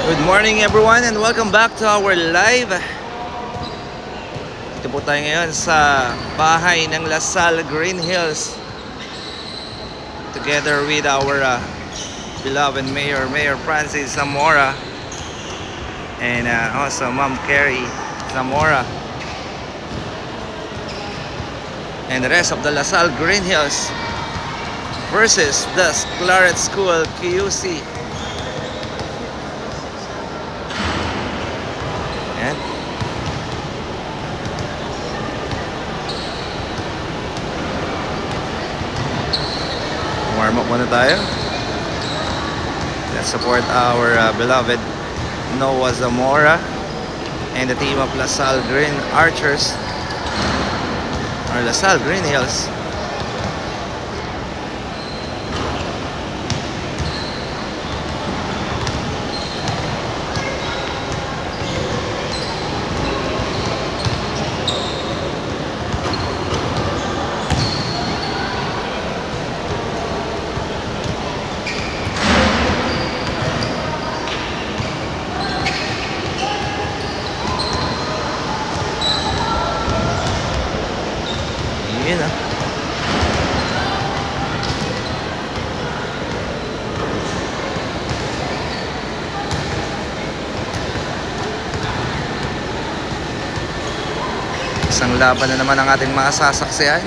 Good morning everyone and welcome back to our live. Ito po tayo ngayon sa bahay ng Lasal Green Hills together with our beloved Mayor Francis Zamora and also Ma'am Carrie Zamora and the rest of the Lasal Green Hills versus the Claret School QC. Ayan. Warm up muna tayo. Let's support our beloved Noah Zamora and the team of Lasal Green Archers or Lasal Green Hills. Yun ah. Isang laban na naman ang ating mga sasaksihan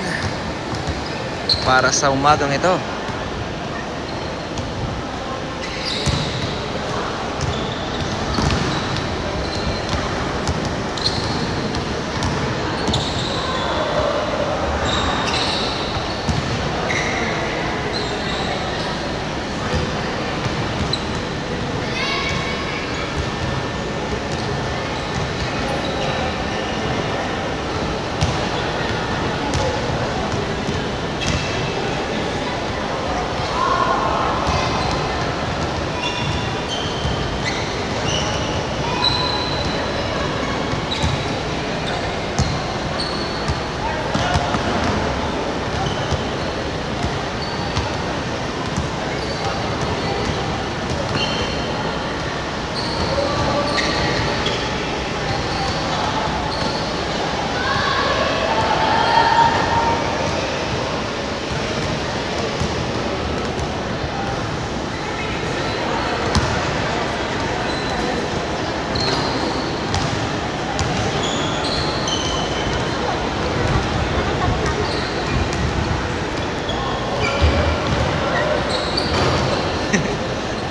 para sa umagang ito.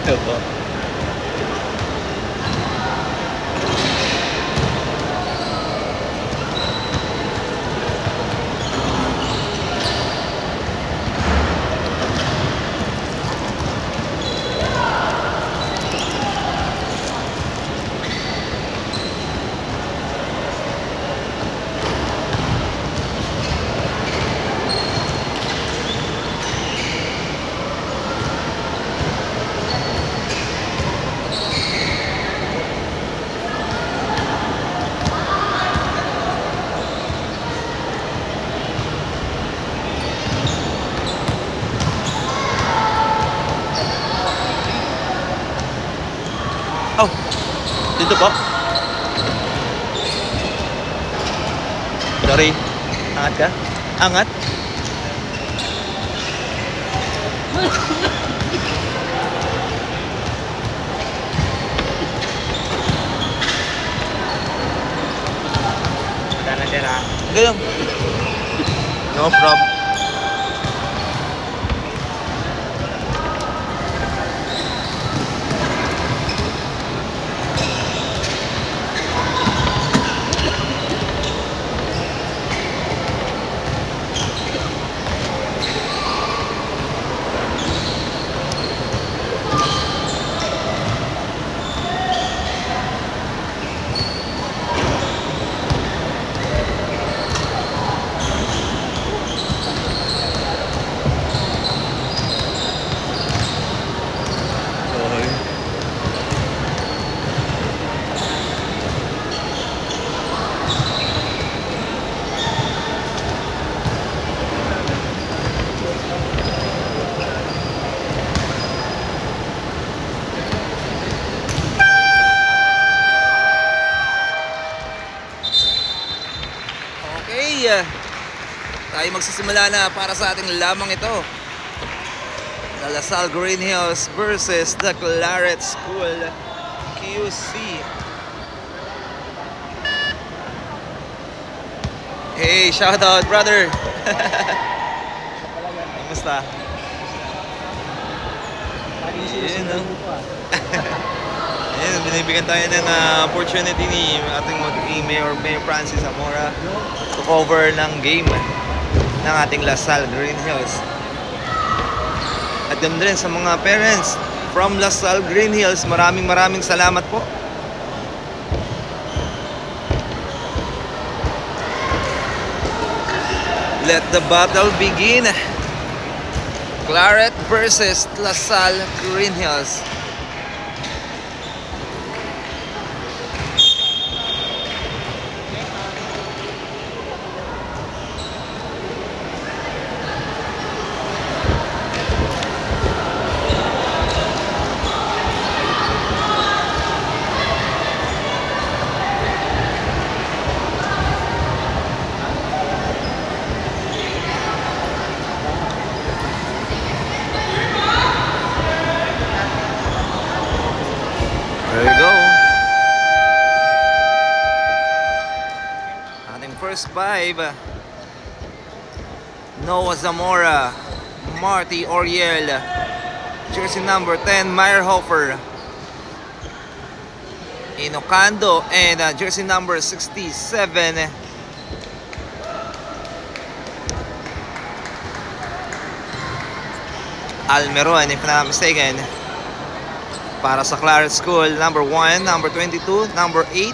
Opo. Oh, dito po. Sorry. Angat ka? Angat? Sana sira. Ganun. No problem. tayo magsisimula na para sa ating lamang ito. The LaSalle Green Hills versus the Claret School QC. Hey, shout out brother. Kamusta? Ayun, binibigyan tayo ng opportunity ni ating Mayor Francis Zamora to cover ng game ng ating LaSalle Green Hills. At ganda rin sa mga parents from LaSalle Green Hills, maraming salamat po. Let the battle begin. Claret versus LaSalle Green Hills. There you go. Ating first five. Noah Zamora, Marty Oriel, jersey number 10, Meyerhofer, Inocando, and jersey number 67, Almeron, if I'm not mistaken. Para sa Claret School, number 1, number 22, number 8,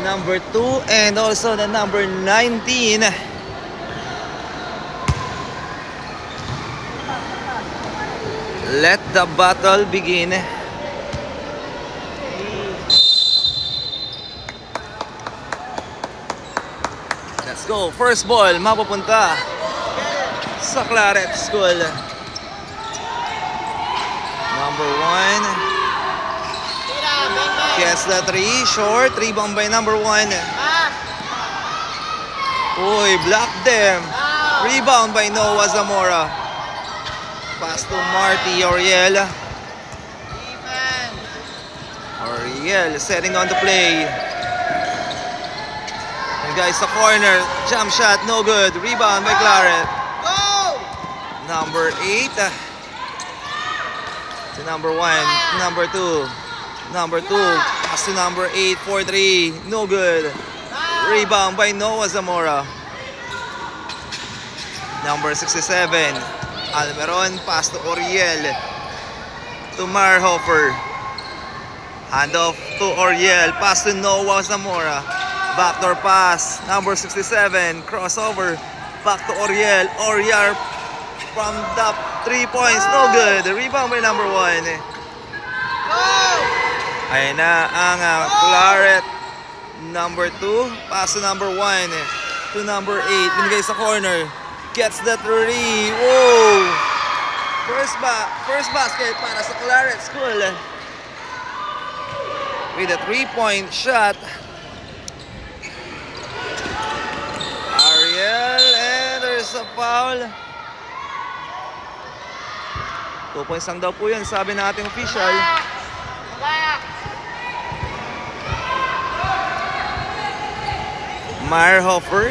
number 2, and also the number 19. Let the battle begin. Let's go. First ball, mapupunta sa Claret School. Number 1 gets the 3, short, rebound by number 1. Uy, block them. Rebound by Noah Zamora. Pass to Marty Oriel. Oriel setting on the play. And guys, the corner, jump shot, no good. Rebound by Claret. Number 8. To number 1, number 2, number 2, pass to number 8, 4-3, no good. Rebound by Noah Zamora. Number 67, Almeron, pass to Oriel, to Meyerhofer. Handoff to Oriel, pass to Noah Zamora. Backdoor pass, number 67, crossover, back to Oriel. Oriel from the 3 points, no good. Rebound by number 1. Ayan na ang Claret. Number 2, pass to number 1, to number 8. Binigay sa corner. Gets the 3. Whoa! First basket para sa Claret School. With a 3-point shot. Ariel, and there's a foul. 2 points lang daw po yun, sabi ng ating official. Meyerhofer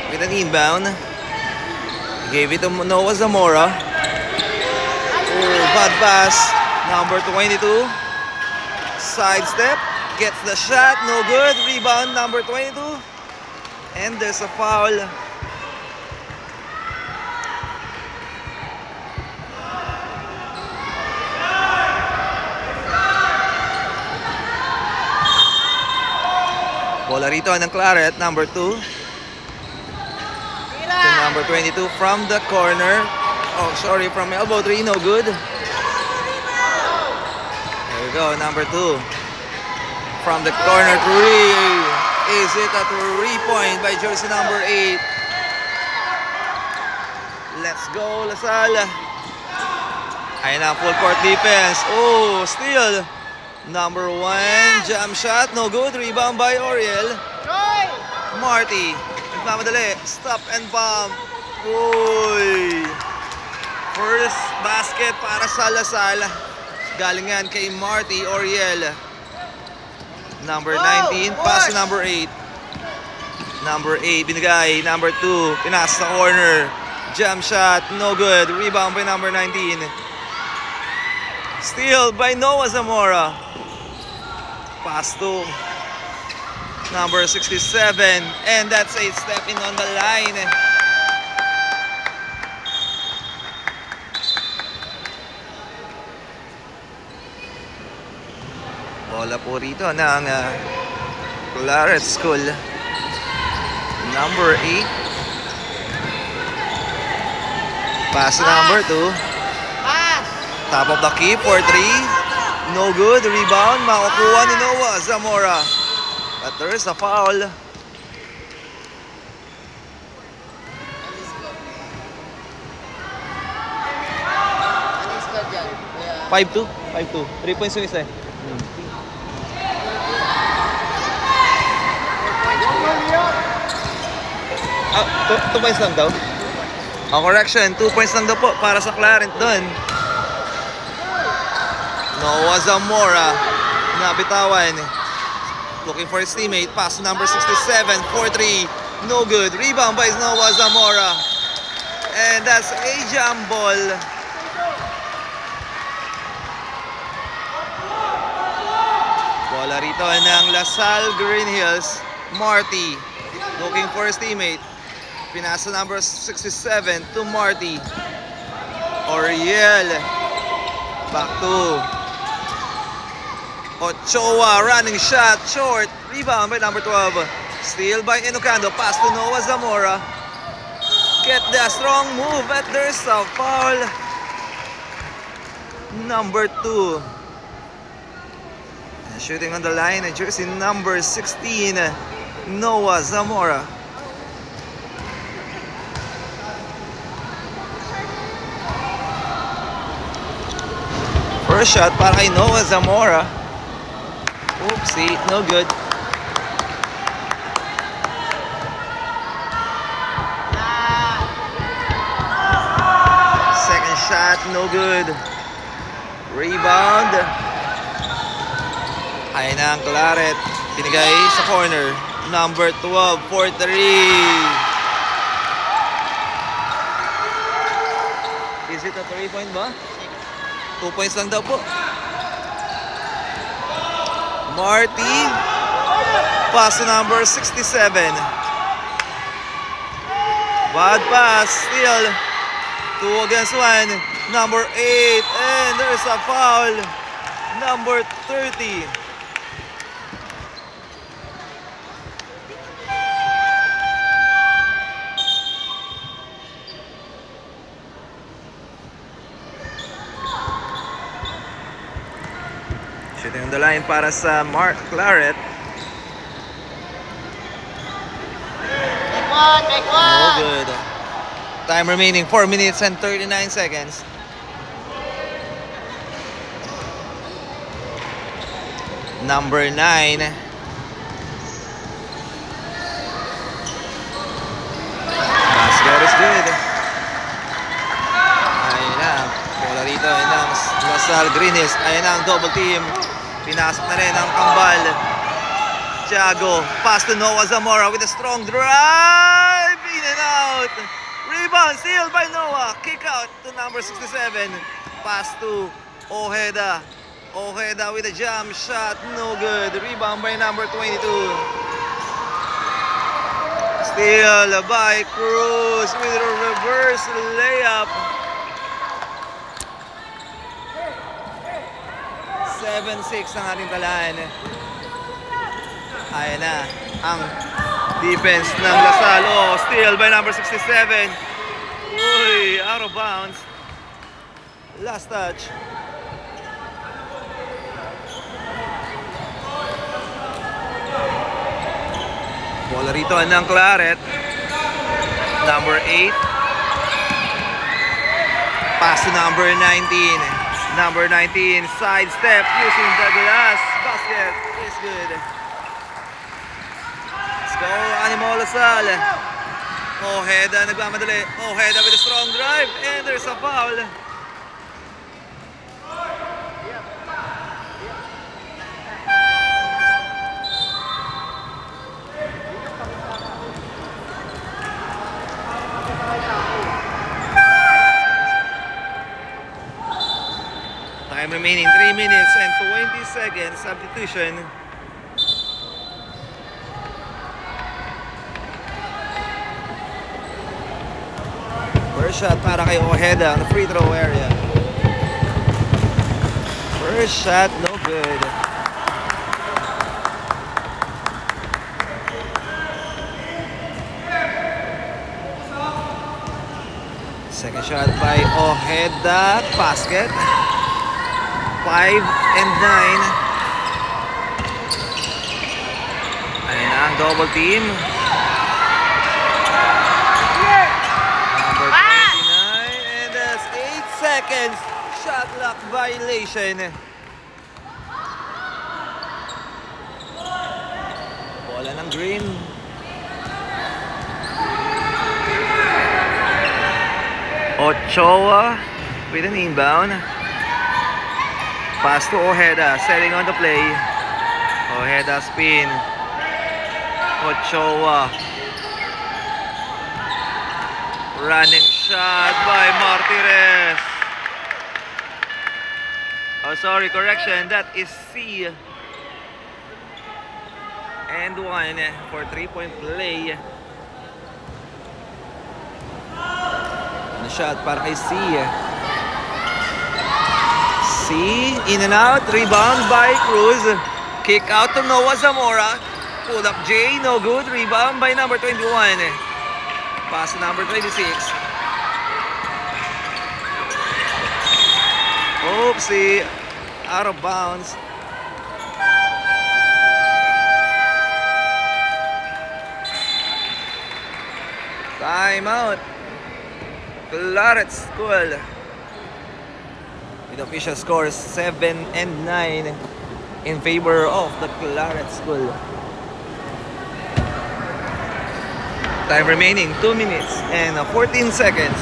with an inbound. Gave it to Noah Zamora. Oh, bad pass. Number 22. Sidestep. Gets the shot. No good. Rebound. Number 22. And there's a foul. Bola rito ng Claret, number 2. To number 22 from the corner. Oh, sorry, from elbow 3, no good. There we go, number 2. From the corner, 3. Is it a 3-point by jersey number 8? Let's go, LaSalle. Ayun na, full court defense. Oh, steal. Number 1, jump shot, no good. Rebound by Oriel. Marty nagmamadali. Stop and bomb. Uy! First basket para sa Lasal. Galing yan kay Marty Oriel. Number 19, pass to number 8. Number 8, binigay. Number 2, pinasa sa corner. Jump shot, no good. Rebound by number 19. Steal by Noah Zamora. Pass to number 67. And that's a step in on the line. Bola po rito ng Claret School. Number 8. Pass to number 2. Top of the key for 3. No good. Rebound. Makukuha ni Noah Zamora. But there is a foul. 5-2. 5-2. 3 points yung isa eh. Ah, 2 points lang daw? Correction, 2 points lang daw po para sa Clarent doon. Noah Zamora nabitawan. Looking for his teammate. Pass to number 67. 4-3. No good. Rebound by Noah Zamora. And that's a jam ball. Bola rito ng Lasal Green Hills. Marty looking for his teammate. Pinasa number 67 to Marty. Oriel. Back to Ochoa. Running shot. Short. Rebound by number 12. Steal by Enocando. Pass to Noah Zamora. Get the strong move, but there's a foul. Number 2. Shooting on the line, jersey number 16, Noah Zamora. First shot para kay Noah Zamora. Oopsie, no good. Second shot, no good. Rebound. Ayan na ang Claret. Binigay sa corner. Number 12 for 3. Is it a 3-point ba? 2 points lang daw po. Marty. Pass to number 67. Bad pass. Still 2 against 1. Number 8. And there's a foul. Number 30. Shooting on the line para sa Mark Claret. No good. Time remaining 4 minutes and 39 seconds. Number 9. Basket is good. Ayun na. Bola rito. Ayun na. Lasal Green Hills. Ayun na ang double team. Pinasok na rin ang kambal. Thiago. Pass to Noah Zamora with a strong drive. In and out. Rebound. Steal by Noah. Kick out to number 67. Pass to Ojeda. Ojeda with a jump shot. No good. Rebound by number 22. Steal by Cruz with a reverse layup. 7-6 ang ating talaan. Ayan na ang defense ng Lasal. Oh, steal by number 67. Uy, out of bounds. Last touch. Bola rito ng Claret. Number 8. Pass to number 19. Number 19, side step using the glass basket is good. Go, Animal Lasal. Ojeda nagmamadali. Ojeda with a strong drive. And there's a foul. Time remaining 3 minutes and 20 seconds. Substitution. First shot para kay Ojeda on the free throw area. First shot, no good. Second shot by Ojeda. Basket. 5 and 9. Ayun na ang double team. Number 29. And that's 8 seconds. Shot clock violation. Bola ng Green. Ochoa with an inbound. Pass to Ojeda, setting on the play. Ojeda spin. Ochoa. Running shot by Martirez. Oh, sorry, correction. That is C. And one for 3-point play. The shot para kay C. In and out, rebound by Cruz. Kick out to Noah Zamora. Pull up J, no good. Rebound by number 21. Pass to number 26. Oopsie, out of bounds. Timeout. Clarets School. With official scores 7 and 9 in favor of the Clarets School. Time remaining 2 minutes and 14 seconds.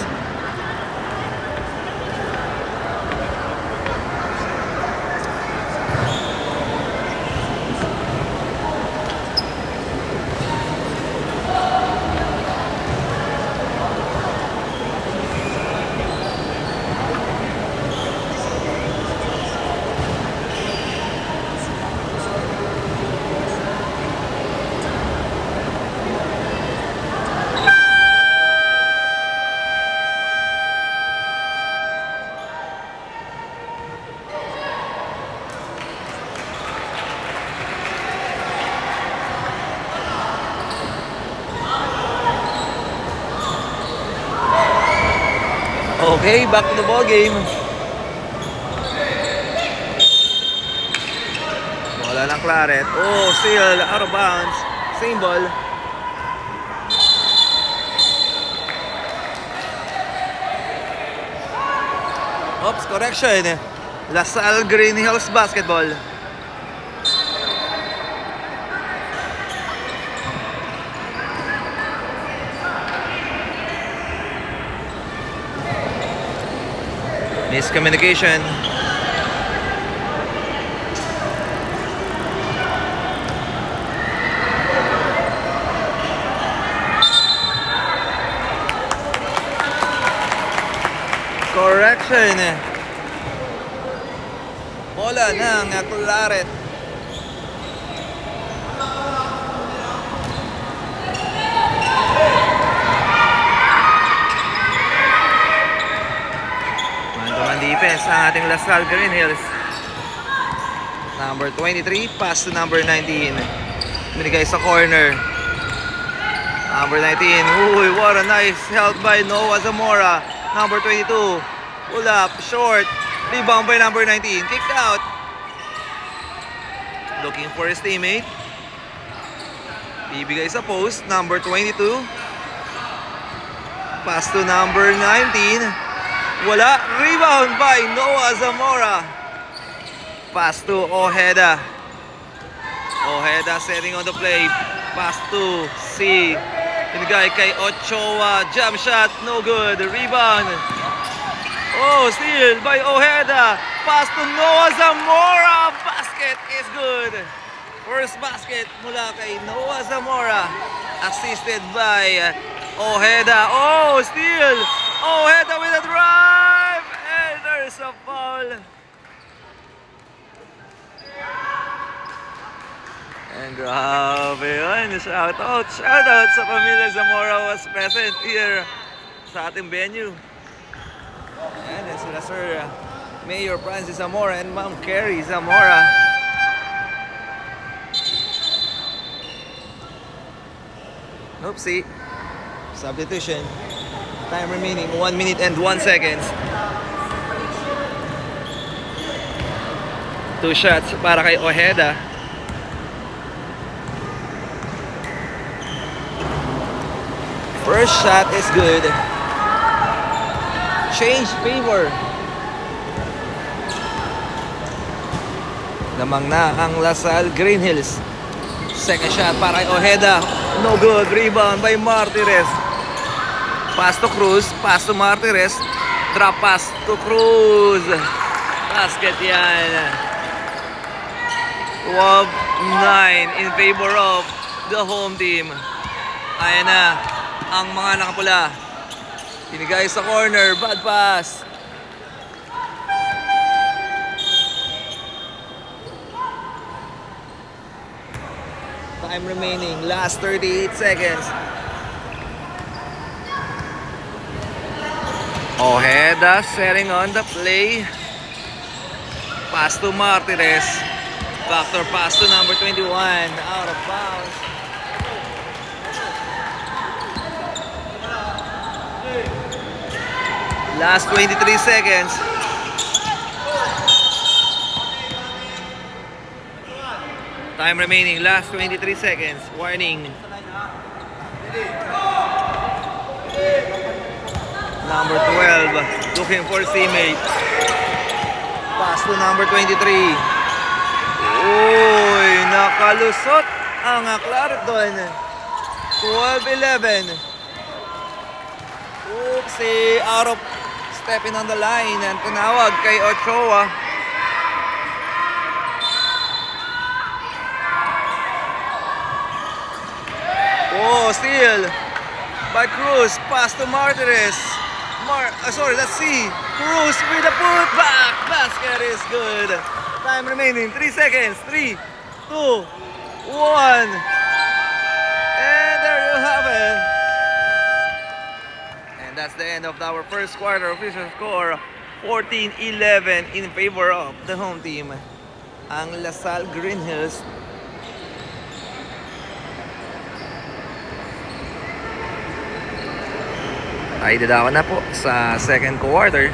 Okay, back to the ball game. Bola ng Claret. Oh, still out of bounds. Same ball. Oops, correction. LaSalle Green Hills basketball. Miscommunication. Correction. Bola ng Claret. Defense ang ating LaSalle Green Hills. Number 23, pass to number 19. Binigay sa corner. Number 19, uy, what a nice help by Noah Zamora. Number 22, pull up, short. Rebound by number 19, kicked out. Looking for his teammate. Bibigay sa post, number 22. Pass to number 19. Wala. Rebound by Noah Zamora. Pass to Ojeda. Ojeda setting on the play. Pass to C. Pinigay kay Ochoa. Jump shot. No good. Rebound. Oh, steal by Ojeda. Pass to Noah Zamora. Basket is good. First basket mula kay Noah Zamora. Assisted by Ojeda. Oh, steal. Ojeda with a drive. And there's a foul. And grabe yun. Shout out sa pamilya Zamora was present here sa ating venue. Ayan, sila Sir Mayor Francis Zamora and Ma'am Carrie Zamora. Oopsie. Substitution. Time remaining 1 minute and 1 second. 2 shots para kay Ojeda. First shot is good. Change favor. Namang na ang LaSalle Green Hills. Second shot para kay Ojeda. No good. Rebound by Martires. Pass to Cruz. Pass to Martires. Drop pass to Cruz. Basket yan. 12-9 in favor of the home team. Ayan na ang mga nakapula. Pinigay sa corner. Bad pass. Time remaining. Last 38 seconds. Ojeda setting on the play. Pass to Martires. Backdoor pass to number 21. Out of bounds. Last 23 seconds. Time remaining. Last 23 seconds. Warning. Number 12. Looking for teammate. Pass to number 23. Uy, nakalusot ang Clareton. 12-11. Oopsie, out of stepping on the line and tinawag kay Ochoa. Oh, steal by Cruz. Pass to Martires. Sorry, let's see. Cruz with a putback. Basket is good. Time remaining 3 seconds. 3, 2, 1. And there you have it. And that's the end of our first quarter. Official score 14-11 in favor of the home team. Ang LaSalle Green Hills. Ay dadako na po sa second quarter.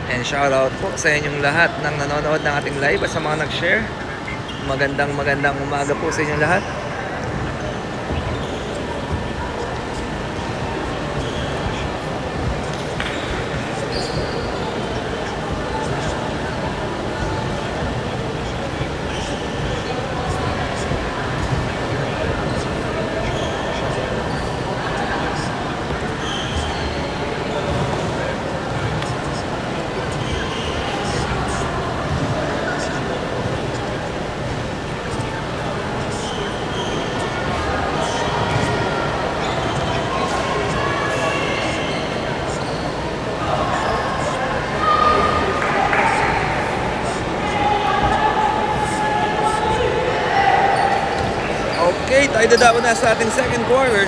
And shout out po sa inyong lahat ng nanonood ng ating live at sa mga nag-share. Magandang umaga po sa inyong lahat. Okay, tayo dadako na sa ating second quarter.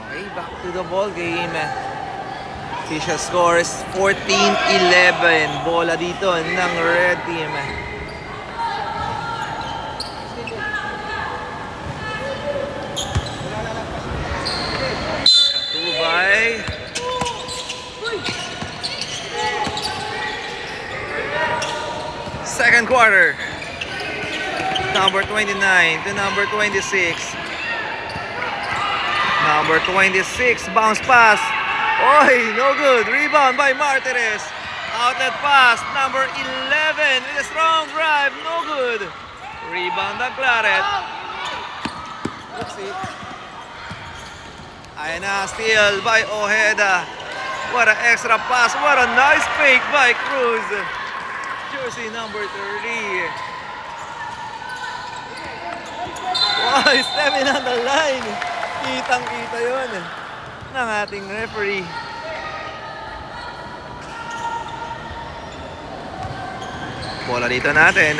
Okay, back to the ball game. Official score is 14-11. Bola dito ng red team. Second quarter. number 29 to number 26. Number 26, bounce pass. Oy, no good. Rebound by Martires. Outlet pass, number 11 with a strong drive, no good. Rebound ng Claret. Oopsie. Ayan na, steal by Ojeda. What an extra pass, what a nice fake by Cruz. Jersey number 30. Wow, stepping on the line. Kitang-kita yun ng ating referee. Bola dito natin.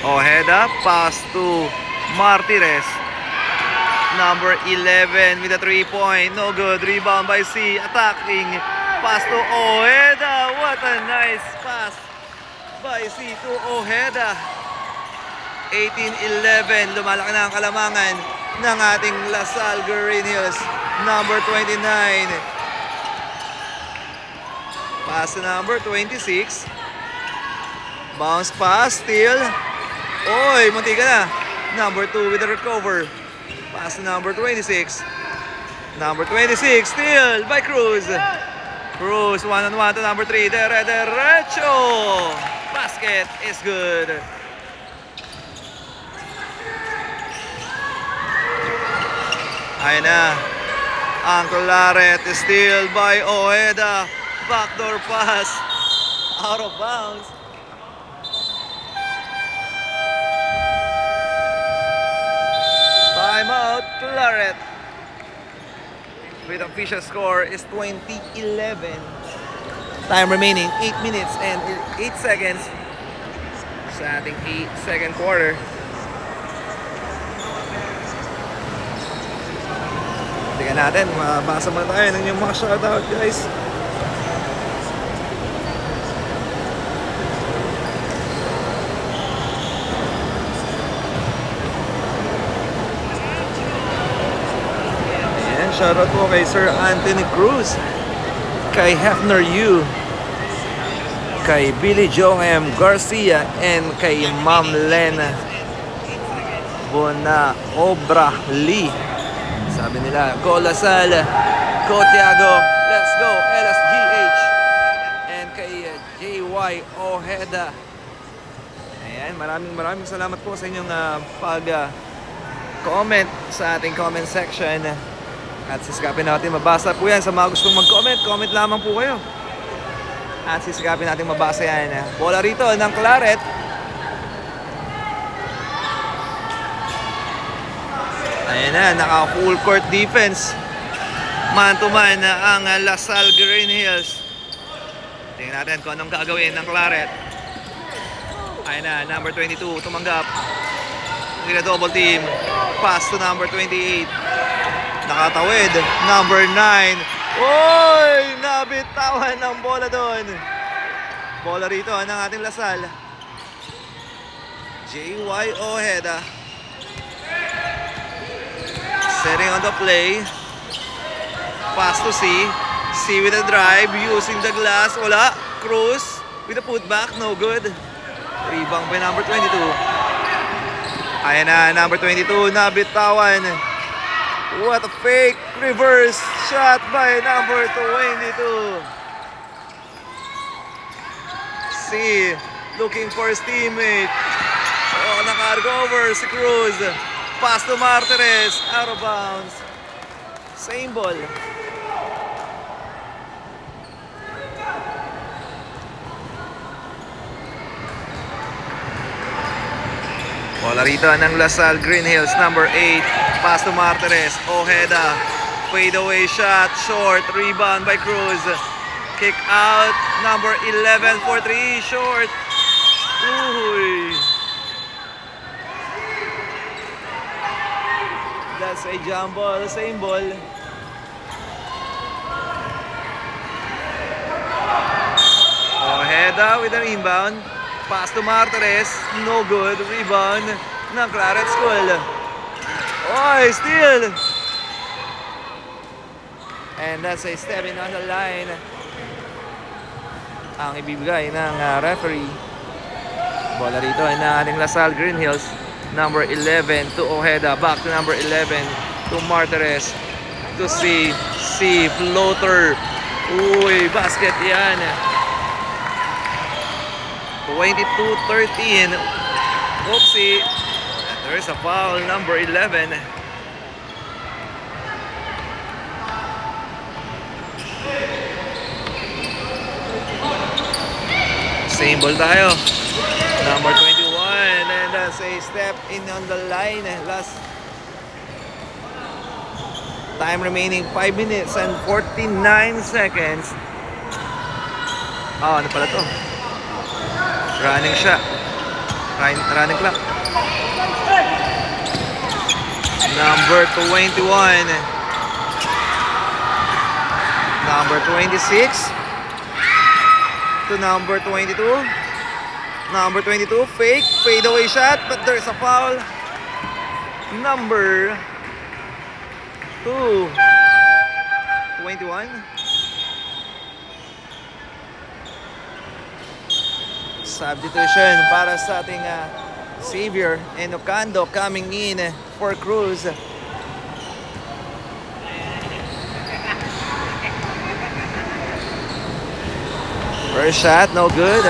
Ojeda, pass to Martires. Number 11 with a 3-point. No good. Rebound by C. Attacking. Pass to Ojeda. What a nice pass by C to Ojeda. 18-11. Lumalaki na ang kalamangan ng ating LaSalle Green Hills. Number 29. Pass to number 26. Bounce pass, steal. Oy, munti ka na. Number 2 with the recover. Pass to number 26. Number 26, steal by Cruz. Cruz, one-on-one to number 3. Derecho. Basket is good. Ayan na. Ang Claret is steal by Ojeda. Backdoor pass. Out of bounds. Timeout, Claret. With official score is 20-11. Time remaining 8 minutes and 8 seconds sa ating second quarter. Tingnan natin, mabasa muna tayo ng yung mga shoutout, guys. Shoutout po kay Sir Anthony Cruz, kay Hefner Yu, kay Billy Joe M. Garcia, and kay Ma'am Lena Bonaobra Lee. Sabi nila, go LaSalle, go Tiago, let's go LSGH, and kay JY Ojeda. Ayan, maraming salamat po sa inyong pag-comment sa ating comment section. At sisikapin natin mabasa po yan. Sa mga gustong mag-comment, comment lamang po kayo. At sisikapin natin mabasa yan. Bola rito ng Claret. Ayan na, naka full court defense. Man to man ang LaSalle Green Hills. Tingnan natin kung anong gagawin ng Claret. Ayan na, number 22 tumanggap. With a double team. Pass to number 28. Nakatawid, number 9. Oy! Nabitawan ng bola doon. Bola rito ng ating LaSalle. JY Ojeda. Setting on the play. Pass to C. C with a drive, using the glass. Wala. Cruz with a putback, no good. Rebound by number 22. Ayan na, number 22, nabitawan. What a fake reverse shot by number 22. C looking for his teammate. Oh, nakargo over si Cruz. Pass to Martires, out of bounds. Same ball. Bola rito ng LaSalle Green Hills, number 8. Pass to Martires, Ojeda. Fade away shot, short. Rebound by Cruz. Kick out, number 11 for 3, short. Uy. That's a jump ball, same ball. Ojeda with an inbound. Pass to Martires, no good. Rebound ng Claret School. Oy, steal! And that's a stepping on the line ang ibibigay ng referee. Bola rito ng ating LaSalle Green Hills. Number 11 to Ojeda. Back to number 11 to Martirez. To C. Floater. Uy, basket yan. 22-13. Oopsie. There's a foul. Number 11. Same ball tayo. Number 21. And that's a step in on the line. Last time remaining 5 minutes and 49 seconds. Oh, ano pala to? Running shot. Running clock. Number 21. Number 26 to number 22. Number 22, fade away shot, but there's a foul. Number 2, 21. Substitution para sa ating Xavier Enocando coming in for Cruz. First shot, no good.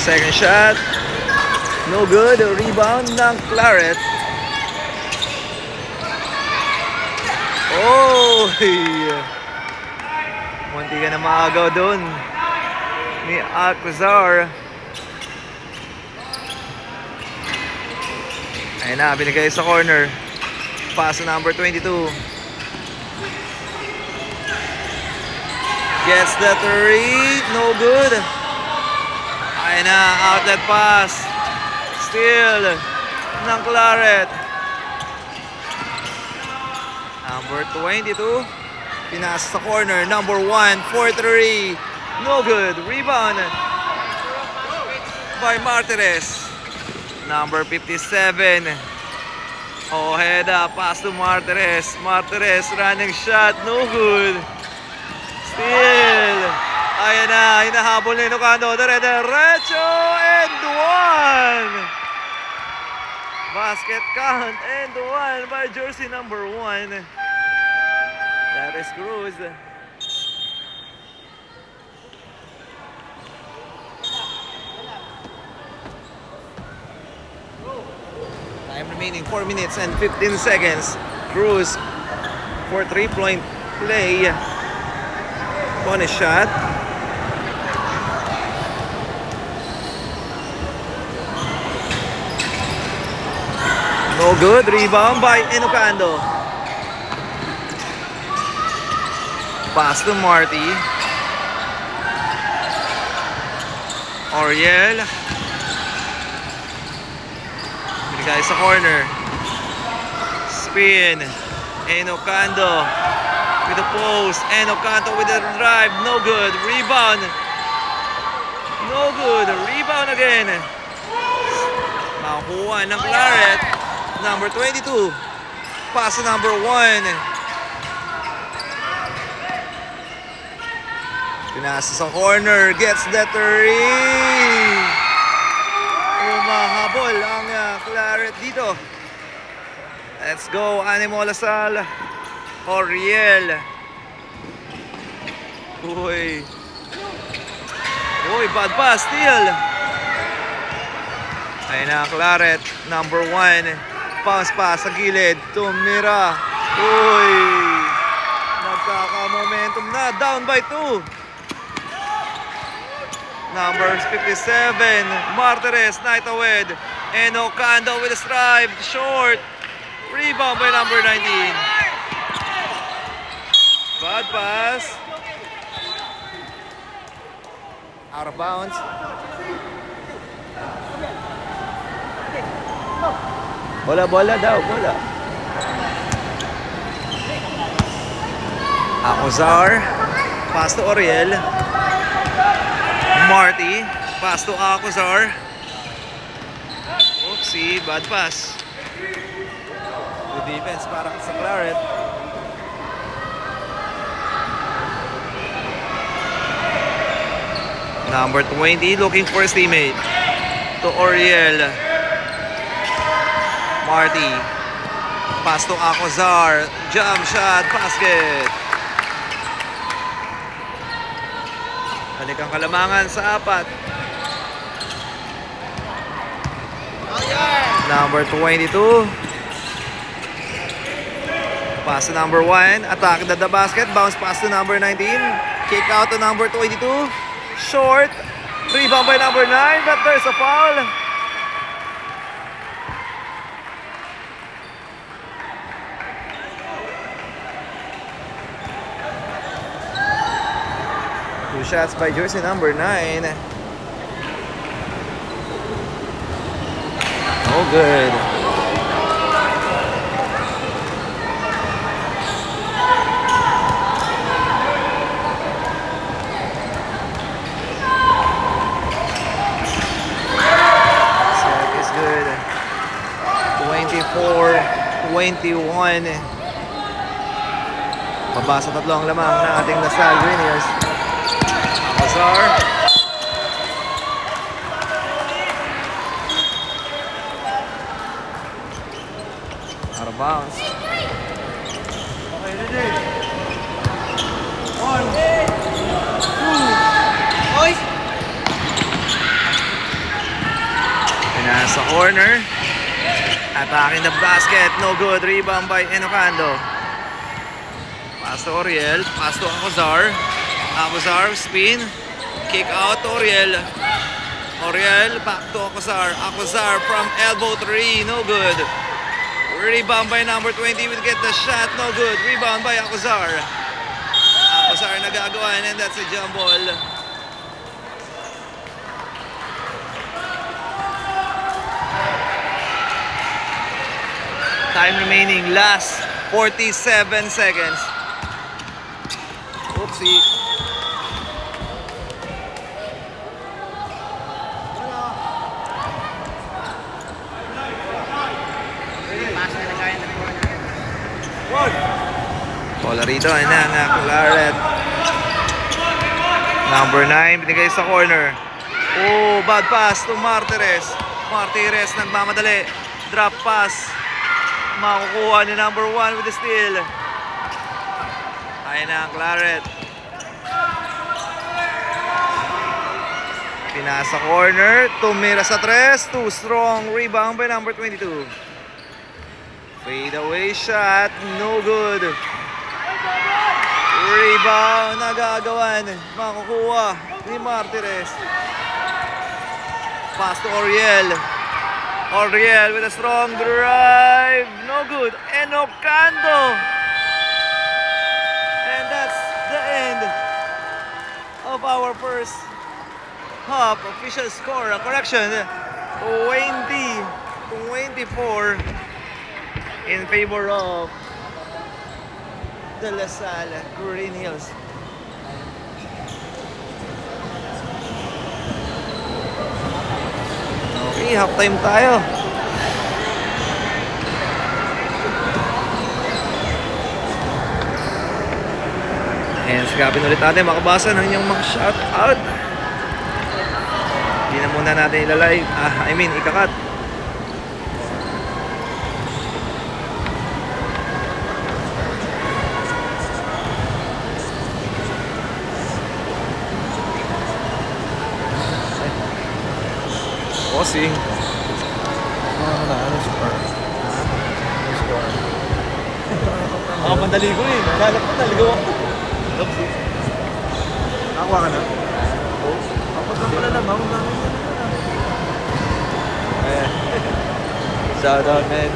Second shot, no good. Rebound ng Claret. Oh! Munti ka na maagaw dun ni Alcazar. Ayun na, binigay sa corner. Pass to number 22. Gets the 3. No good. Ayun na, outlet pass. Steal ng Claret. Number 22. Pinasa sa corner. Number 1, 4-3. No good. Rebound by Martirez. Number 57. Ojeda, pass to Martirez. Martirez, running shot, no good. Still. Ayan na, hinahabol na Enocando. Diretso and 1. Basket count and 1 by jersey number 1. That is Cruz. Time remaining 4 minutes and 15 seconds. Cruz for 3-point play. Bonus shot. No good. Rebound by Enocando. Pass to Marty. Oriel. Guys sa corner. Spin. Enocando with the post. Enocando with the drive. No good. Rebound. No good. Rebound again. Makuha ng Claret. Number 22. Pass to number 1. Pinasa sa corner. Gets the 3. Umahabol ang Claret dito. Let's go, Animo Lasal. Oriel. Uy, bad pass, steal. Ayun na, Claret. Number 1. Bounce pass sa gilid. Tumira. Uy, nagkaka-momentum na. Down by 2. Number 57, Martirez, Naitawid. Enocando with a strive, short. Rebound by number 19. Bad pass. Out of bounds. Bola daw, bola. Alcazar, pass to Oriel. Marty, pass to Alcazar. Oopsie, bad pass. Good defense para sa Claret. Number 20 looking for his teammate. To Oriel. Marty. Pass to Acozar. Jump shot. Basket. Balik ang kalamangan sa apat. Number 22. Pass to number 1. Attack the basket. Bounce pass to number 19. Kick out to number 22. Short. Rebound by number 9. But there's a foul. Two shots by jersey number 9. No good. Set is good. 24-21. Pabasa tatlo ang lamang ng ating LaSalle Greeners. Acozar. Out of bounds. Okay, ready. 1, 2, boys. Nasa corner. Attacking the basket. No good. Rebound by Enocando. Pass to Oriel. Pass to Acozar. Acozar spin. Kick out to Oriel. Oriel back to Acozar. Acozar from elbow 3. No good. Rebound by number 20 will get the shot. No good. Rebound by Acozar. Acozar nagagawa and that's a jump ball. Time remaining. Last 47 seconds. Oopsie. Bola rito na Claret. Number 9 binigay sa corner. Oh, bad pass to Martires. Martires nagmamadali. Drop pass. Makukuha ni number 1 with the steal. Ayun na ang Claret. Pinasa corner. Tumira sa 3. Too strong. Rebound by number 22. Fade away shot. No good. Rebound. Nagagawan. Makukuha ni Martires. Pass to Oriel. Oriel with a strong drive. No good. Enocando. And that's the end of our first half. Official score. Correction. 20-24 in favor of the LaSalle Green Hills. Okay, half time tayo. And sigapin ulit natin makabasa ng inyong mga shout out. Hindi na muna natin ilalive. Ikakat. Bossing. Ano score? Ano score? Mandali ko eh. Lalap ko, naligaw ako. Nakakuha ka na? Oo. Kapag ka pala naman, shout out, man.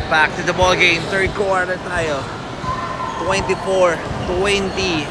Back to the ball game. Third quarter tayo. 24-20.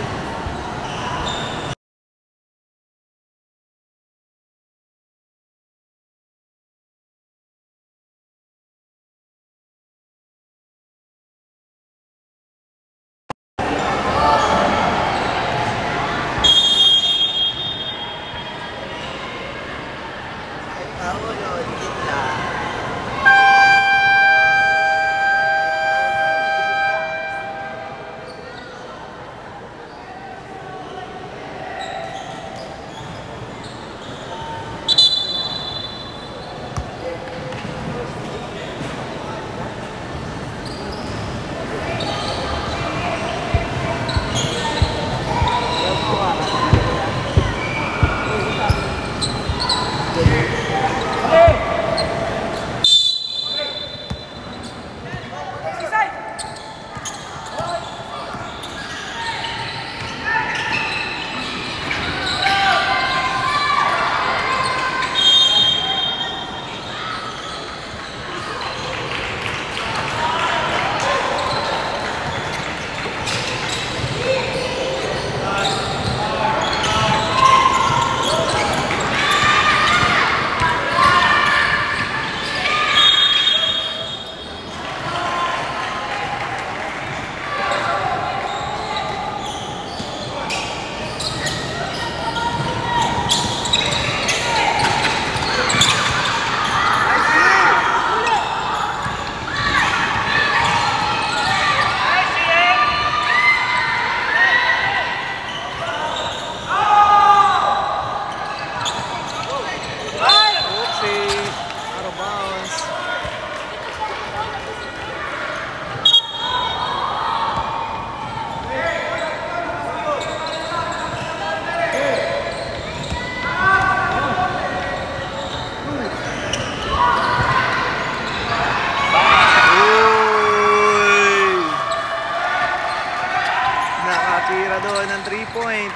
Nakatira doon ng 3-point.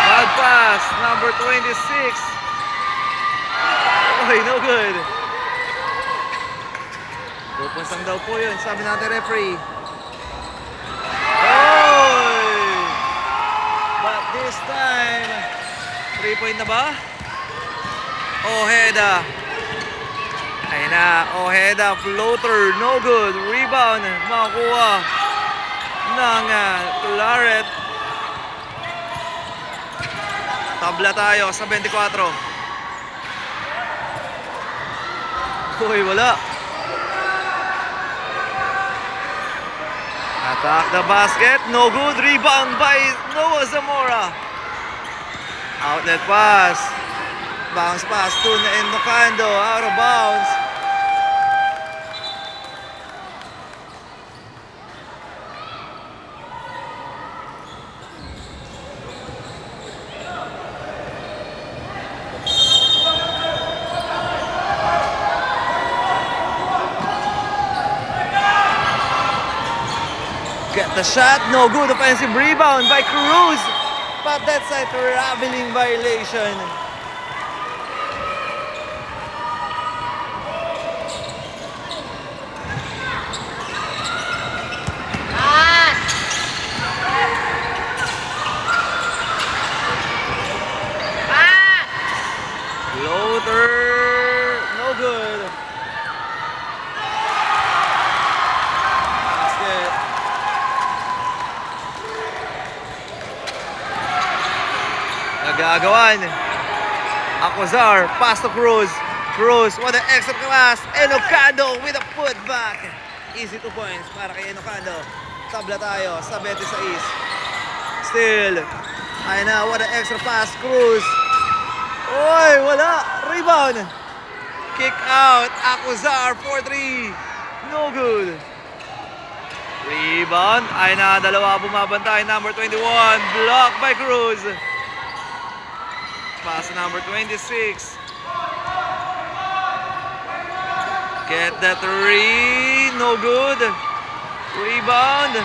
Bad pass, number 26. Okay, no good. Pupunsang daw po yun, sabi natin referee. Oy! But this time, 3-point na ba? Ojeda. Ayun na, Ojeda, floater, no good. Rebound, makakuha ng Claret. Tabla tayo sa 24. Uy, wala. Attack the basket, no good. Rebound by Noah Zamora. Outlet pass. Bounce pass to Nocando, out of bounds. Get the shot, no good. Offensive rebound by Cruz, but that's a traveling violation. Floater, no good. Basket. Nagagawan. Acozar, pass to Cruz. Cruz, what an extra pass. Enocando with a putback. Easy 2 points para kay Enocando. Tabla tayo sa 26. Still. Ayun na, what an extra pass. Cruz. Oy, wala. Rebound. Kick out. Acozar, 4-3. No good. Rebound. Ayun na, dalawa bumabantay. Number 21. Blocked by Cruz. Pass number 26. Get that 3. No good. Rebound.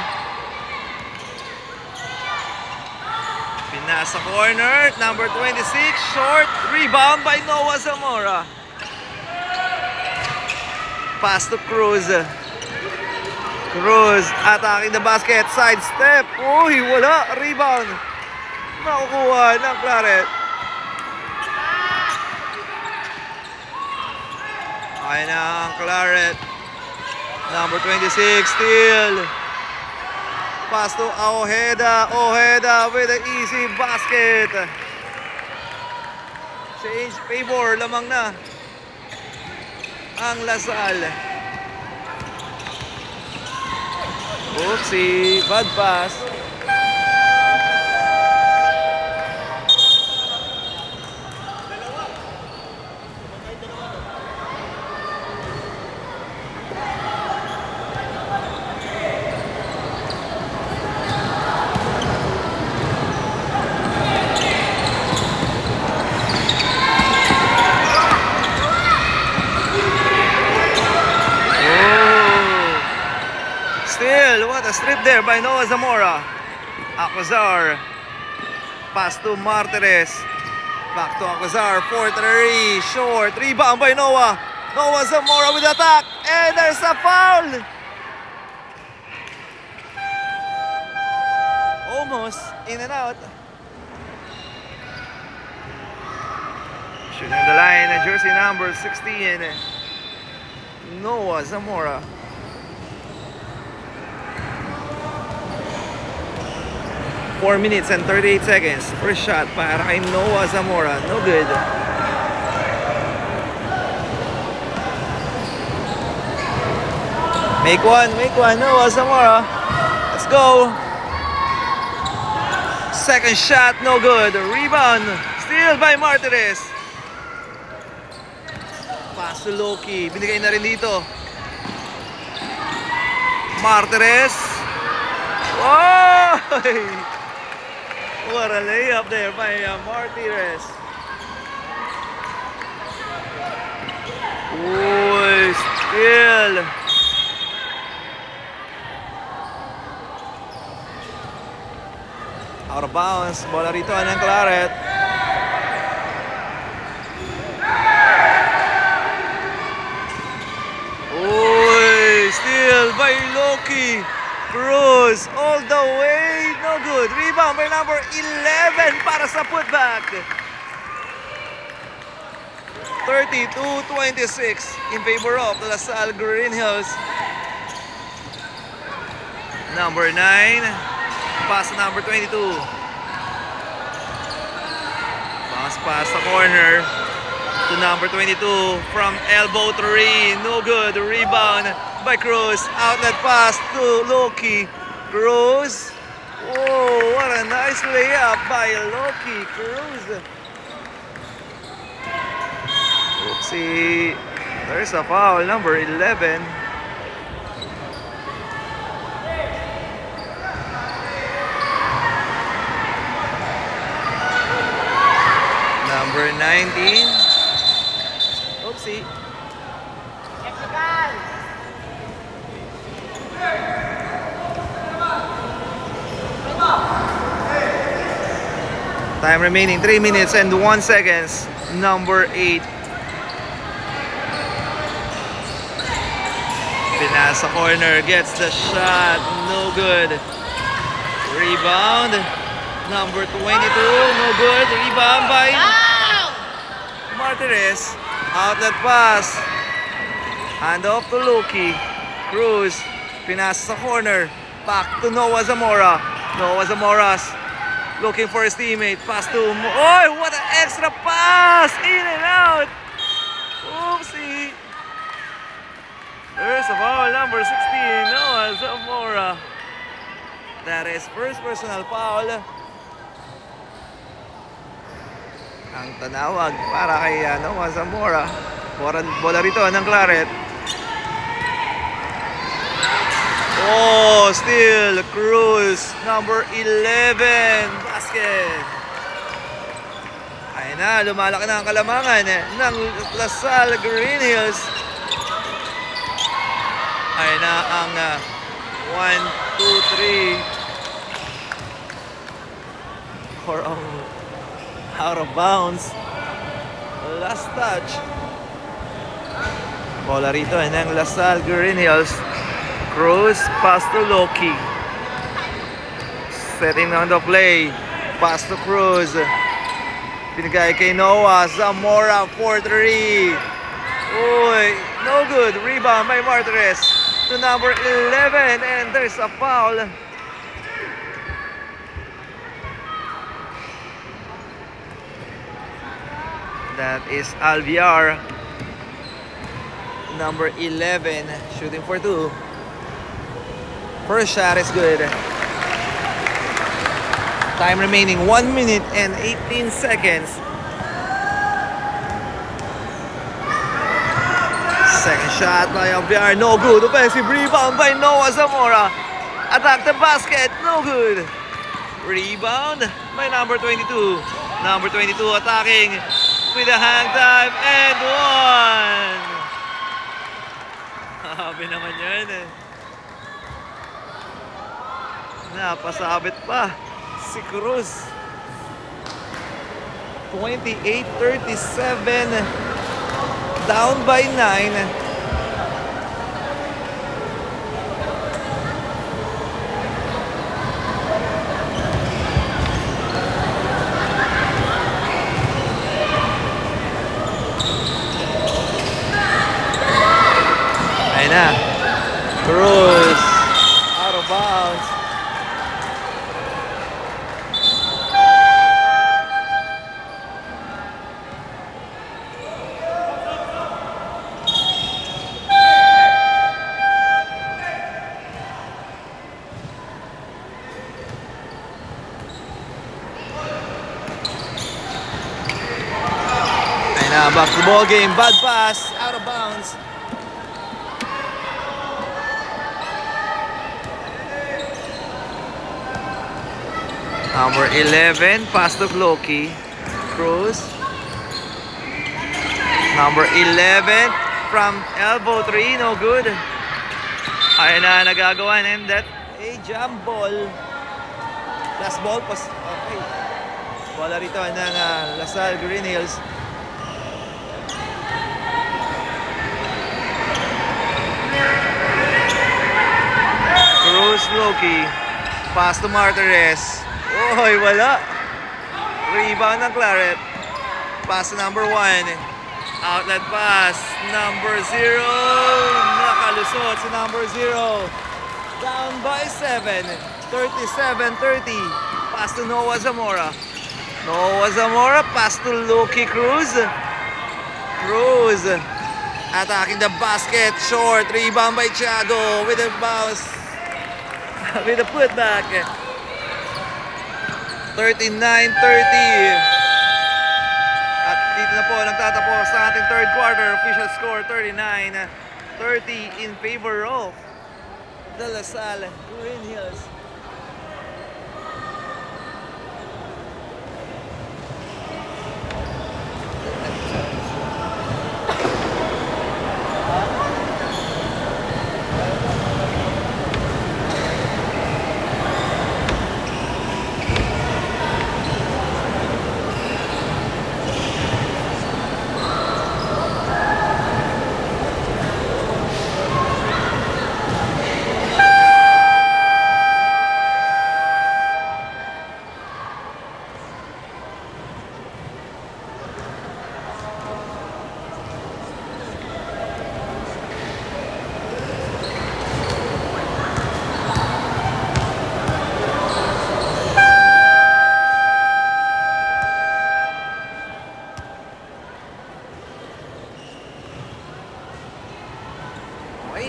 Pinasa corner. Number 26. Short. Rebound by Noah Zamora. Pass to Cruz. Cruz attacking the basket. Side step. Uy, wala. Rebound. Makukuha ng Claret. Ay na ang Claret. Number 26, steal. Pass to Ojeda. Ojeda with an easy basket. Change favor. Lamang na ang Lasal. Oopsie. Bad pass. A strip there by Noah Zamora. Acuzar. Pass to Martires. Back to Acuzar. 4-3. Short. Rebound by Noah. Noah Zamora with attack. And there's a foul. Almost in and out. Shooting the line. Jersey number 16. Noah Zamora. 4 minutes and 38 seconds. First shot para kay Noah Zamora. No good. Make one, Noah Zamora. Let's go. Second shot, no good. Rebound. Steal by Martires. Pass to Loki. Binigay na rin dito. Martires. Oh! What a layup there by Martires. Uy, still. Out of bounds. Bola rito ng Claret. Uy, still by Loki. Cruz all the way, no good. Rebound by number 11 para sa putback. 32-26 in favor of the LaSalle Green Hills. Number 9, pass number 22. Bounce pass sa corner to number 22 from elbow 3, no good. Rebound by Cruz. Outlet pass to Loki. Cruz. Oh, what a nice layup by Loki. Cruz. Oopsie. There's a foul. Number 11. Number 19. Oopsie. Time remaining 3 minutes and 1 seconds. Number 8. Pinas sa corner, gets the shot, no good. Rebound, number 22, no good. Rebound by Martires. Outlet pass. Hand off to Loki. Cruz, pinas sa corner. Back to Noah Zamora. Noah Zamora's looking for his teammate. Pass to... Oh, what an extra pass! In and out! Oopsie! There's a foul, number 16, Noah Zamora. That is first personal foul. Ang tanawag para kay Noah Zamora. Bola rito ng Claret. Oh, still Cruz, number 11, basket. Ayun na, lumalaki na ang kalamangan ng LaSalle Green Hills. Ayun na ang 1, 2, 3 for out of bounds. Last touch. Bola rito ng Lasal Green Hills. Cruz, pass to Loki. Setting on the play. Pass to Cruz. Pinigay kay Noah. Zamora 4-3. Uy, no good. Rebound by Martires to number 11. And there's a foul. That is Alviar. Number 11. Shooting for 2. First shot is good. Time remaining 1 minute and 18 seconds. Second shot by Alviar, no good. Offensive rebound by Noah Zamora. Attack the basket, no good. Rebound by number 22. Number 22 attacking with a hang time and one. Sabi naman yan eh. Napasabit pa si Cruz. 28-37. Down by 9. Ayun na. Cruz. Out of bounds. Back to ball game, bad pass, out of bounds. Number 11, pass to Loki. Cruz. Number 11 from elbow 3, no good. Ayun na nagagawa, and that a jump ball. Last ball, okay. Wala rito ng Lasal Green Hills. Cruz, Loki. Pass to Martires. Oy, wala. Rebound ng Claret. Pass to number 1. Outlet pass. Number 0. Nakalusot si number 0. Down by 7. 37-30. Pass to Noah Zamora. Noah Zamora. Pass to Loki Cruz. Cruz. Attacking the basket. Short. Rebound by Thiago with a bounce. With a putback. 39-30. At dito na po nagtatapos sa ating third quarter. Official score 39-30 in favor of the Lasal Green Hills.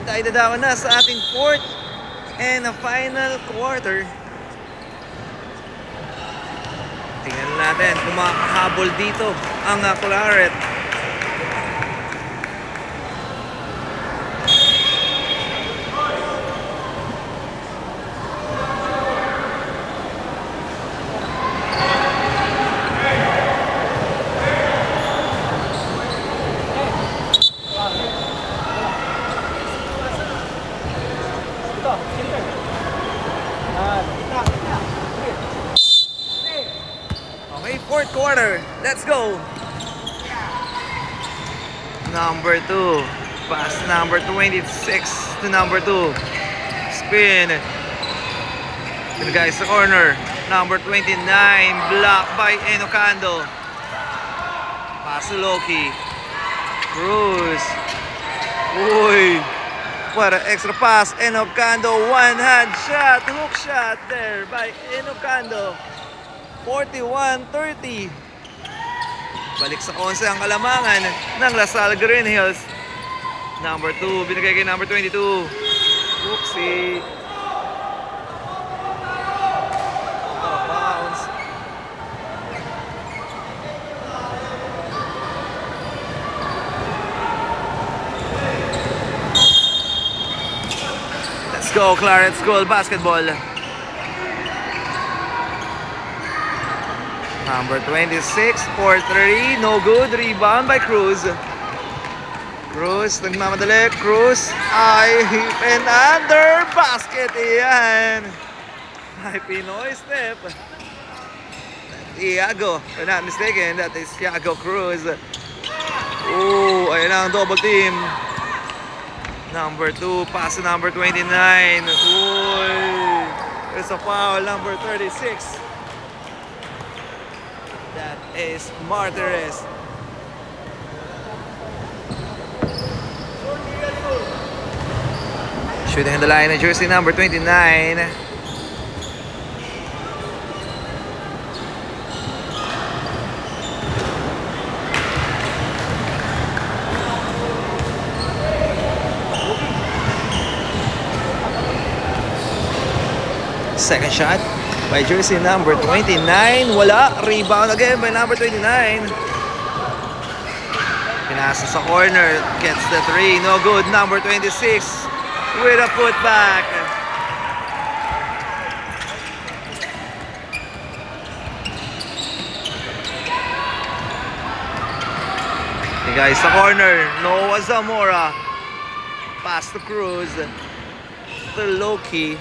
Tayo dadawan na sa ating fourth and final quarter. Tingnan natin kung makahabol dito ang Claret. Okay, fourth quarter. Let's go. Number 2. Pass number 26 to number 2. Spin. The guys sa corner. Number 29. Blocked by Enocando. Pass to Loki. Cruz. Uy. What an extra pass. Enocando. One hand shot. Hook shot there by Enocando. 41-30. Balik sa 11 ang kalamangan ng LaSalle Green Hills. Number 2, binigay kay number 22. Oopsie. Bounce. Let's go, Clarence School Basketball. Number 26, 4-3, no good. Rebound by Cruz. Cruz, nagmamadali. Cruz, ay, and under basket. Iyan. Ay, Pinoy step. Iago, if I'm not mistaken, that is Iago Cruz. Oh, ayun ang double team. Number 2, pass to number 29. Uy, there's a foul, number 36. That is Martires. Shooting in the line of jersey number 29. Second shot by jersey number 29. Wala. Rebound again by number 29. Pinasa sa corner. Gets the 3. No good. Number 26 with a putback. The guys sa corner. Noah Zamora. Pass to Cruz. To Loki.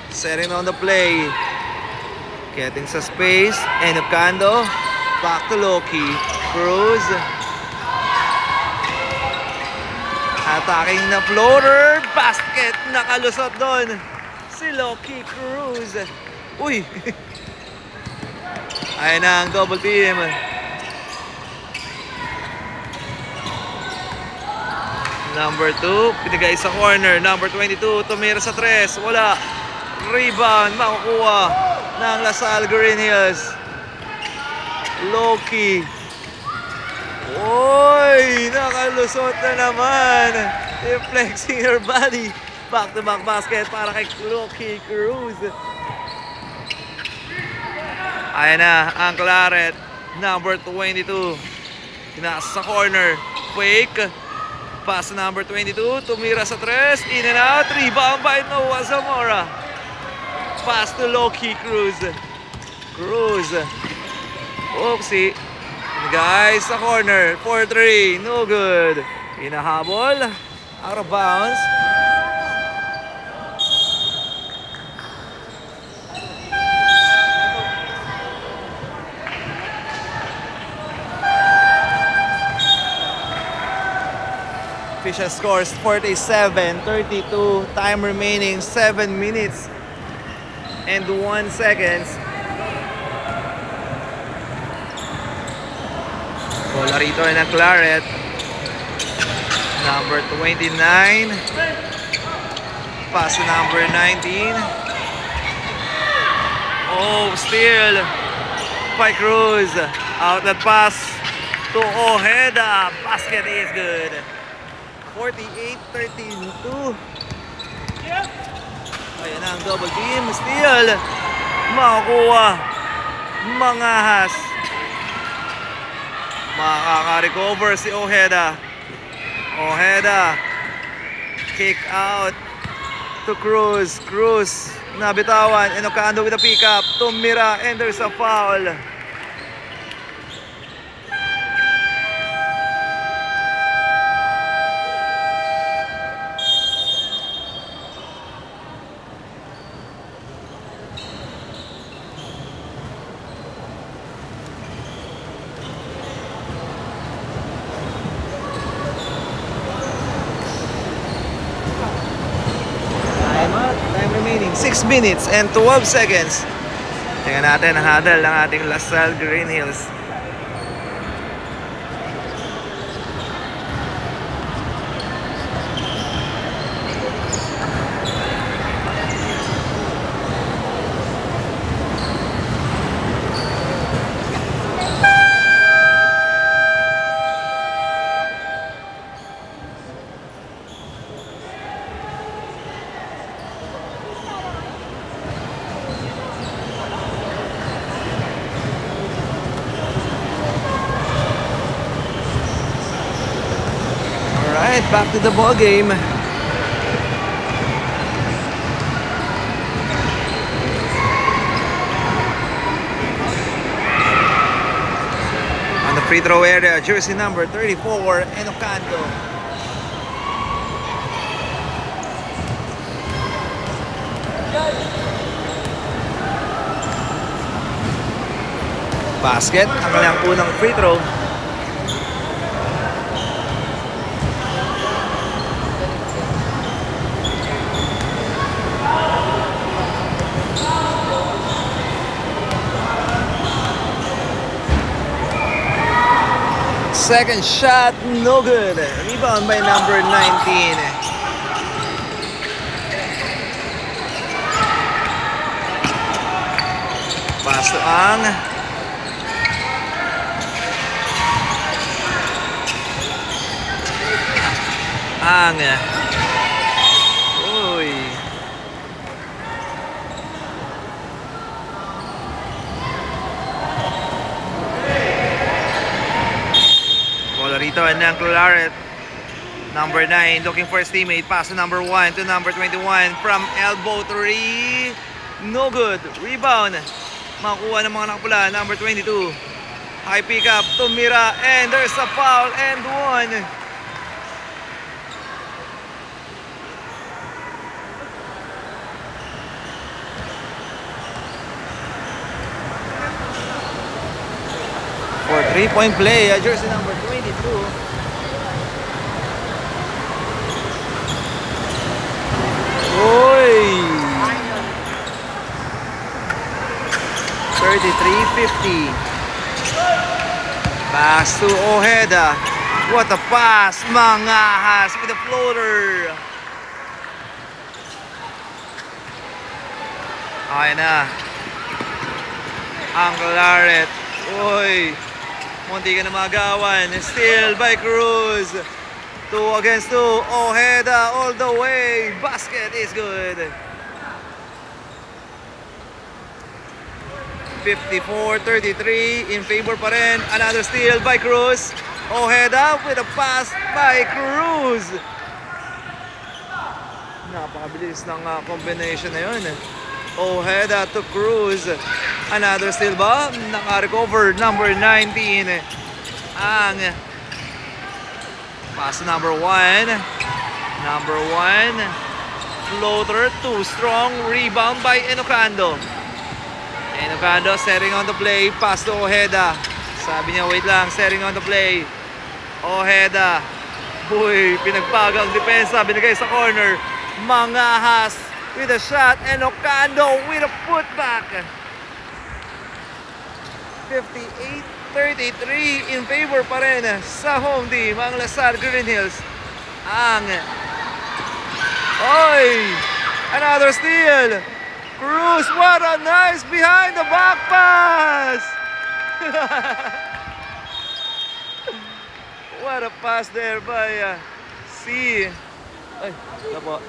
Setting on the play. Getting sa space. Enocando. Back to Loki. Cruz. Attacking na floater. Basket. Nakalusot doon. Si Loki Cruz. Uy. Ayan na ang double team. Number 2. Pinigay sa corner. Number 22. Tumira sa 3. Wala. Rebound. Makukuha ng LaSalle Green Hills. Loki. Oy! Nakalusot na naman. Flexing her body. Back-to-back basket para kay Loki Cruz. Ayan na ang Claret. Number 22. Pinasa sa corner. Fake. Pass number 22. Tumira sa 3. In and out. Rebound by Noah Zamora. Pass to Loki Cruz. Cruz. Oopsie. Guys sa corner. 4-3. No good. Hinahabol. Out of bounds. Official scores 47-32. Time remaining 7 minutes and 1 second. Bola rito ng Claret. Number 29. Pass to number 19. Oh, steal by Cruz. Outlet pass to Ojeda. Basket is good. 48-32. Ayan ang double team. Steal. Makakuha. Mangahas. Makaka-recover si Ojeda. Ojeda. Kick out to Cruz. Cruz. Nabitawan. Enocando with a pick-up. Tumira. And there's a foul. 6 minutes and 12 seconds. Tingnan natin ang huddle ng ating LaSalle Green Hills. Back to the ball game. On the free throw area, jersey number 34, Enocando. Basket, ang kanyang unang free throw. Second shot, no good. Rebound by number 19. Pass to Ang. Ang. Uy. Rito and then Claret, number 9, looking for his teammate. Pass to number 1 to number 21 from elbow 3. No good. Rebound. Makuha ng mga nakapula. Number 22. High pick up to Mira and there's a foul and one. For 3-point play, jersey number 22. Oy! 33-50. Pass to Ojeda. What a pass! Mangahas with a floater. Okay na. Ang Claret. Oy! Munti ka na magawan. Steal by Cruz. 2 against 2. Ojeda all the way. Basket is good. 54-33 in favor pa rin. Another steal by Cruz. Ojeda with a pass by Cruz. Napakabilis ng combination na yun. Ojeda to Cruz. Another steal ba? Naka-recover number 19. Ang pass number 1. Number 1. Floater, too strong. Rebound by Enocando. Enocando setting on the play. Pass to Ojeda. Sabi niya, wait lang. Setting on the play. Ojeda. Uy, pinagpaga ang depensa. Binigay sa corner. Mangahas with a shot. Enocando with a putback. 58-33 in favor pa rin sa home team ang LaSalle Green Hills. Ang oy! Another steal! Cruz, what a nice behind the back pass! What a pass there by C. Ay, ito po.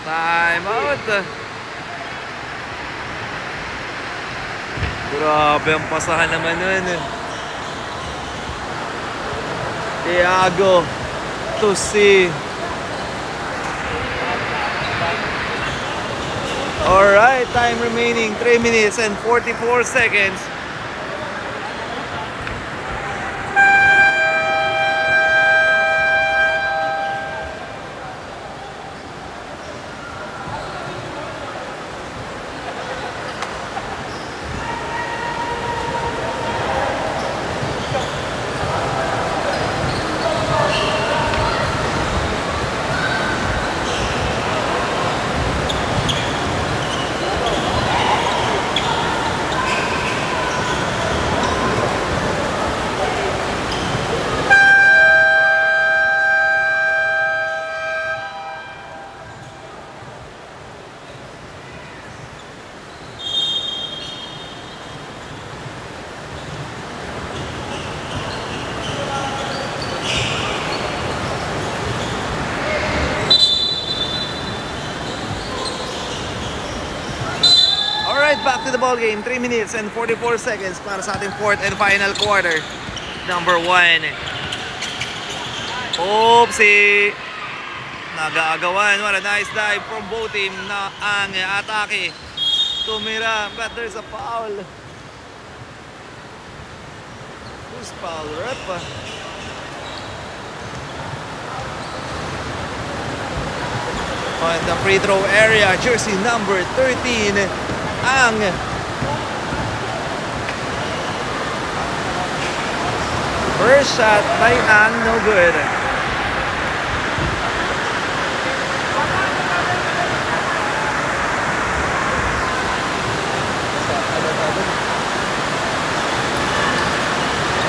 Time out. Grabe ang pasahan naman nun. Thiago to C. Alright, time remaining 3 minutes and 44 seconds. Alright, back to the ball game. 3 minutes and 44 seconds para sa ating fourth and final quarter. Number 1. Oopsie! Nag-aagawan. What a nice dive from both team na ang atake. Tumira, but there's a foul. Who's foul? Rep? On the free throw area, jersey number 13, ang first shot by Ang, no good.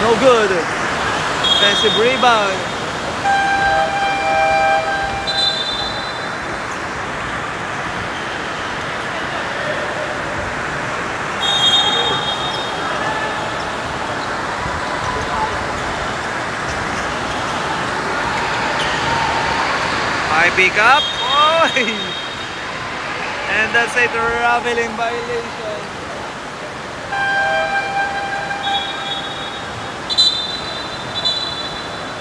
No good. Defensive rebound. High pick up. Oh! And that's a traveling violation.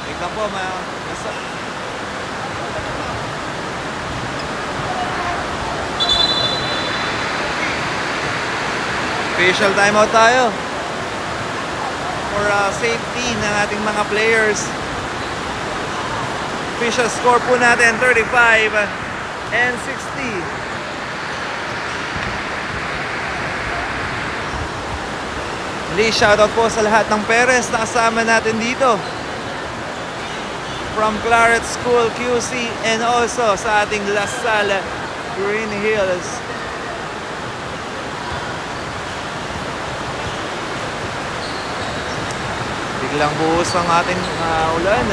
Tignan po, official timeout tayo for safety ng ating mga players. Official score po natin 35 and 60. Muli, shoutout po sa lahat ng Perez na kasama natin dito. From Claret School, QC, and also sa ating Lasal Green Hills. Biglang buhos ang ating ulan.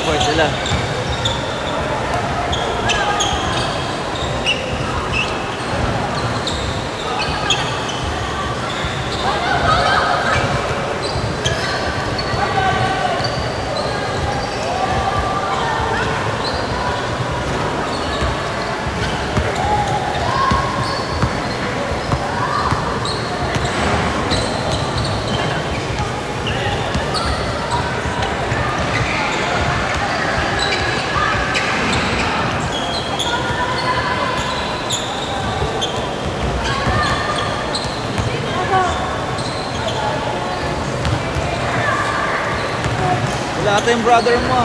support sila. Wala ata yung brother mo.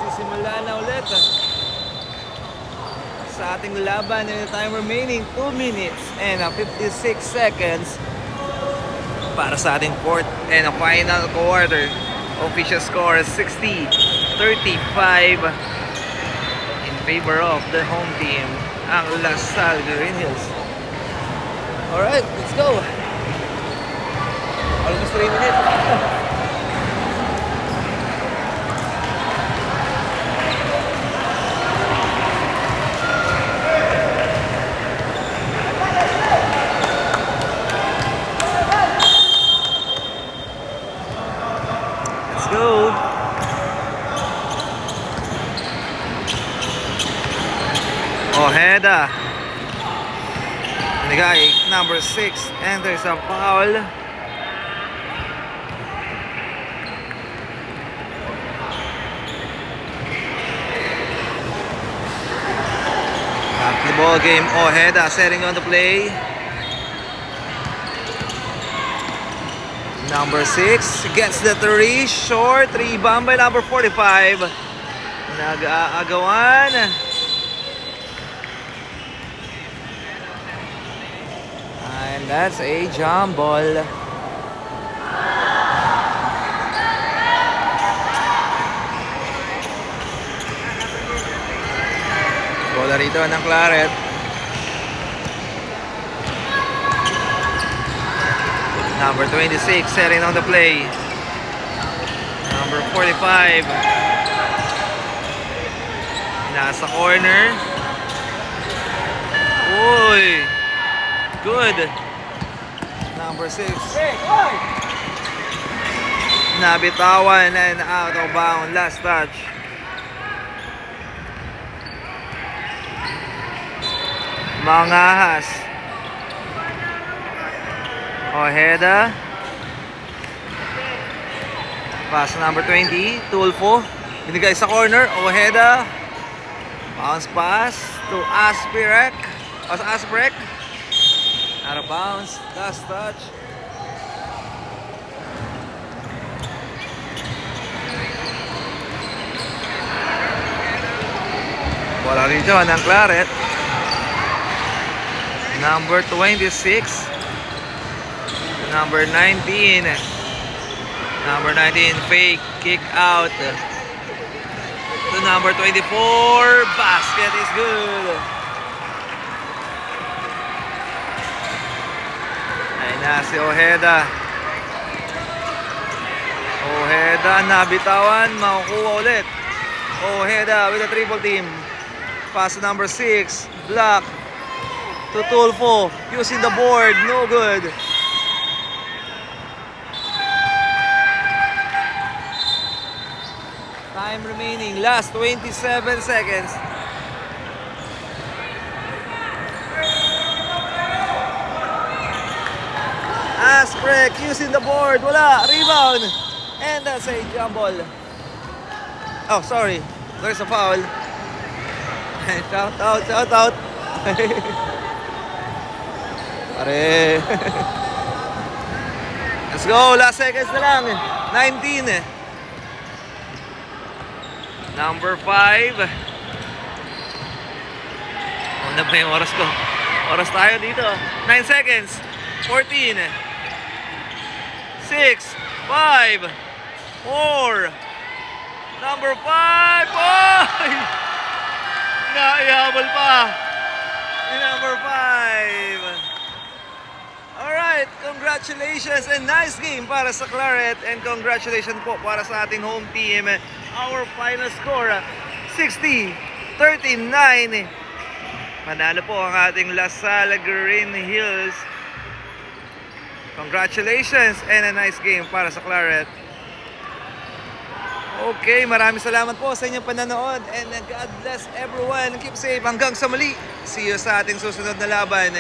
magsisimula na ulit sa ating laban. And time remaining 2 minutes and 56 seconds para sa ating fourth and final quarter. Official score is 60-35 in favor of the home team, ang La Salle Green Hills. Alright, let's go. Almost 3 minutes. Go. Ojeda. The guy, number 6, and there's a foul. At the ball game, Ojeda setting on the play. Number 6 gets the 3, short rebound by number 45. Nag-aagawan. And that's a jump ball. Bola rito ng Claret. Number 26 setting on the play. Number 45 nasa corner. Uy, good. Number 6 nabitawan and out of bounds. Last touch. Mangahas. Ojeda. Pass number 20, Tulfo. Binigay sa corner, Ojeda. Bounce pass to Asprek. Asprek. Out of bounds. Last touch. Bola rito ng Claret. Number 26. Number 19. Number 19, fake kick out to number 24. Basket is good. Ay na si Ojeda. Ojeda nabitawan, makukuha ulit. Ojeda with a triple team. Pass to number 6, block to Tulfo, using the board, no good. Time remaining, last 27 seconds. Asprek using the board, wala, rebound. And that's a jump ball. Oh, sorry, there's a foul. Shout out, shout out. Pare. Let's go, last seconds na lang. 19. Number 5. Ano ba yung oras ko? Oras tayo dito. 9 seconds. 14. 6. 5. 4. Number 5. Oh! Naihabol pa. Number 5. Alright. Congratulations and nice game para sa Claret. And congratulations po para sa ating home team. Our final score, 60-39. Manalo po ang ating La Salle Green Hills. Congratulations and a nice game para sa Claret. Okay, maraming salamat po sa inyong pananood and God bless everyone. Keep safe hanggang sa muli. See you sa ating susunod na laban.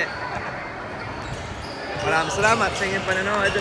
Maraming salamat sa inyong pananood.